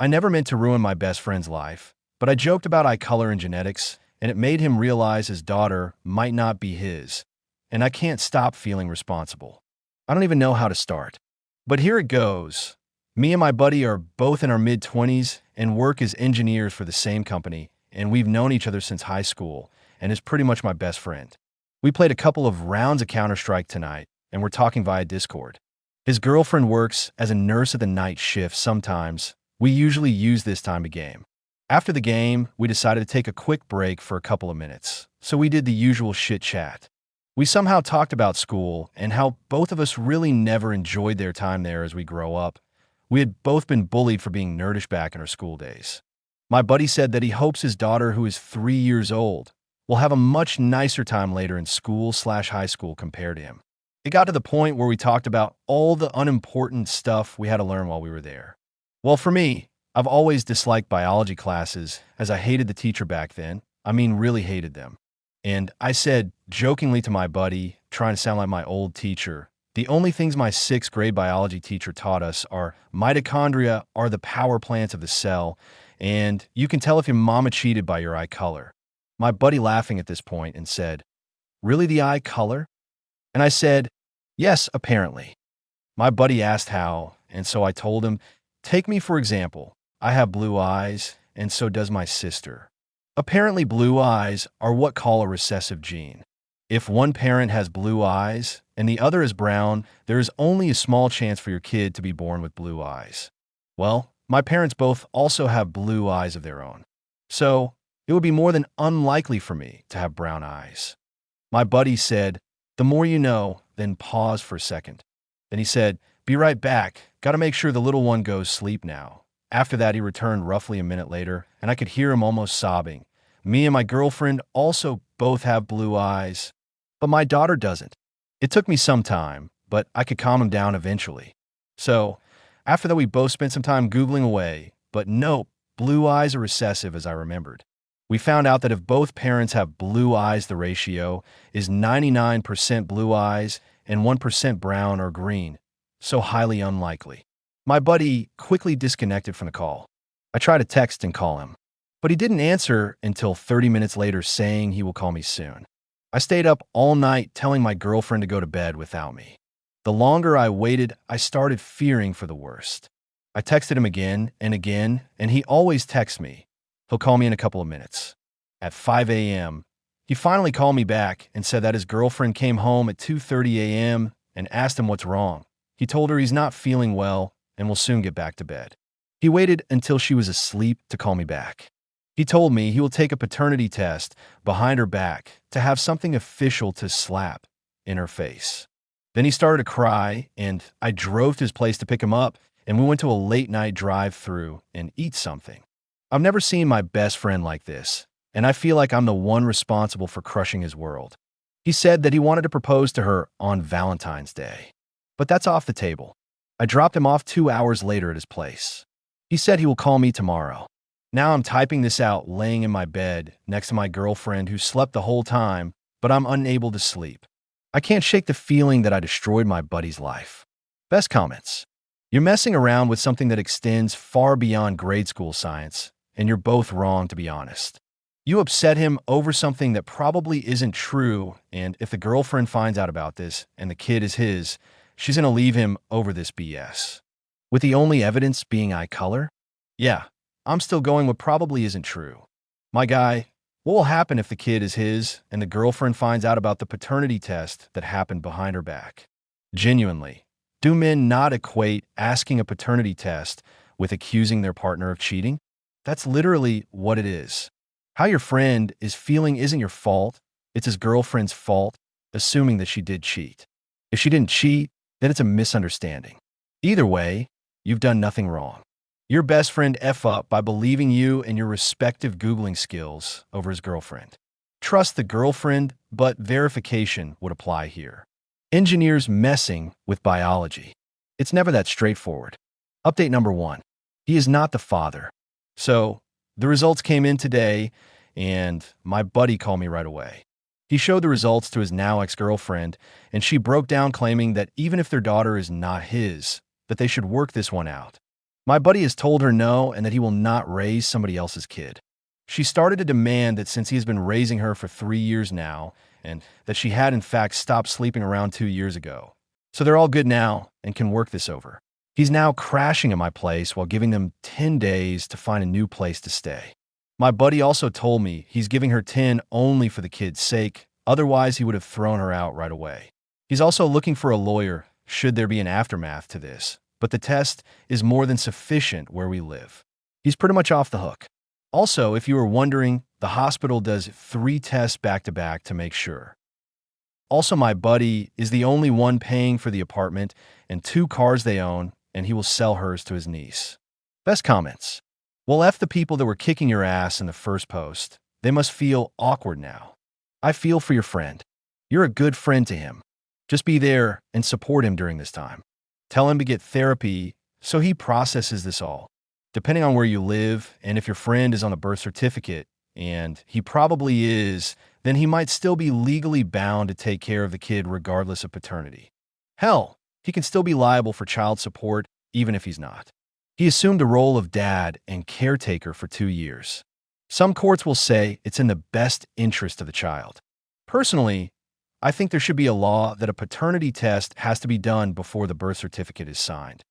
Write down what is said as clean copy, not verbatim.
I never meant to ruin my best friend's life, but I joked about eye color and genetics, and it made him realize his daughter might not be his. And I can't stop feeling responsible. I don't even know how to start. But here it goes. Me and my buddy are both in our mid-20s and work as engineers for the same company, and we've known each other since high school, and is pretty much my best friend. We played a couple of rounds of Counter-Strike tonight, and we're talking via Discord. His girlfriend works as a nurse at the night shift sometimes. We usually use this time to game. After the game, we decided to take a quick break for a couple of minutes, so we did the usual shit chat. We somehow talked about school and how both of us really never enjoyed their time there as we grow up. We had both been bullied for being nerdish back in our school days. My buddy said that he hopes his daughter, who is 3 years old, will have a much nicer time later in school/high school compared to him. It got to the point where we talked about all the unimportant stuff we had to learn while we were there. Well, for me, I've always disliked biology classes as I hated the teacher back then. I mean, really hated them. And I said, jokingly to my buddy, trying to sound like my old teacher, the only things my 6th grade biology teacher taught us are mitochondria are the power plants of the cell, and you can tell if your mama cheated by your eye color. My buddy laughing at this point and said, "Really, the eye color?" And I said, "Yes, apparently." My buddy asked how, and so I told him, "Take me for example. I have blue eyes, and so does my sister. Apparently blue eyes are what call a recessive gene. If one parent has blue eyes and the other is brown, there is only a small chance for your kid to be born with blue eyes. Well, my parents both also have blue eyes of their own. So it would be more than unlikely for me to have brown eyes." My buddy said, "The more you know," then paused for a second. Then he said, "Be right back. Gotta make sure the little one goes sleep now." After that, he returned roughly a minute later, and I could hear him almost sobbing. Me and my girlfriend also both have blue eyes, but my daughter doesn't. It took me some time, but I could calm him down eventually. So, after that, we both spent some time Googling away, but nope, blue eyes are recessive as I remembered. We found out that if both parents have blue eyes, the ratio is 99% blue eyes and 1% brown or green, so highly unlikely. My buddy quickly disconnected from the call. I tried to text and call him, but he didn't answer until 30 minutes later saying he will call me soon. I stayed up all night telling my girlfriend to go to bed without me. The longer I waited, I started fearing for the worst. I texted him again, and he always texts me. He'll call me in a couple of minutes. At 5 a.m., he finally called me back and said that his girlfriend came home at 2:30 a.m. and asked him what's wrong. He told her he's not feeling well and will soon get back to bed. He waited until she was asleep to call me back. He told me he will take a paternity test behind her back to have something official to slap in her face. Then he started to cry, and I drove to his place to pick him up, and we went to a late-night drive-through and eat something. I've never seen my best friend like this, and I feel like I'm the one responsible for crushing his world. He said that he wanted to propose to her on Valentine's Day, but that's off the table. I dropped him off 2 hours later at his place. He said he will call me tomorrow. Now I'm typing this out laying in my bed next to my girlfriend who slept the whole time, but I'm unable to sleep. I can't shake the feeling that I destroyed my buddy's life. Best comments. You're messing around with something that extends far beyond grade school science, and you're both wrong, to be honest. You upset him over something that probably isn't true, and if the girlfriend finds out about this and the kid is his, she's gonna leave him over this BS. With the only evidence being eye color? Yeah, I'm still going with probably isn't true. My guy, what will happen if the kid is his and the girlfriend finds out about the paternity test that happened behind her back? Genuinely, do men not equate asking a paternity test with accusing their partner of cheating? That's literally what it is. How your friend is feeling isn't your fault. It's his girlfriend's fault, assuming that she did cheat. If she didn't cheat, then it's a misunderstanding. Either way, you've done nothing wrong. Your best friend F up by believing you and your respective Googling skills over his girlfriend. Trust the girlfriend, but verification would apply here. Engineers messing with biology. It's never that straightforward. Update number 1. He is not the father. So, the results came in today, and my buddy called me right away. He showed the results to his now ex-girlfriend, and she broke down claiming that even if their daughter is not his, that they should work this one out. My buddy has told her no and that he will not raise somebody else's kid. She started to demand that since he has been raising her for 3 years now, and that she had in fact stopped sleeping around 2 years ago. So they're all good now and can work this over. He's now crashing at my place while giving them 10 days to find a new place to stay. My buddy also told me he's giving her 10 only for the kid's sake, otherwise he would have thrown her out right away. He's also looking for a lawyer should there be an aftermath to this, but the test is more than sufficient where we live. He's pretty much off the hook. Also, if you were wondering, the hospital does 3 tests back-to-back to make sure. Also, my buddy is the only one paying for the apartment and 2 cars they own, and he will sell hers to his niece. Best comments. Well, F the people that were kicking your ass in the first post. They must feel awkward now. I feel for your friend. You're a good friend to him. Just be there and support him during this time. Tell him to get therapy so he processes this all. Depending on where you live, and if your friend is on a birth certificate, and he probably is, then he might still be legally bound to take care of the kid regardless of paternity. Hell, he can still be liable for child support even if he's not. He assumed the role of dad and caretaker for 2 years. Some courts will say it's in the best interest of the child. Personally, I think there should be a law that a paternity test has to be done before the birth certificate is signed.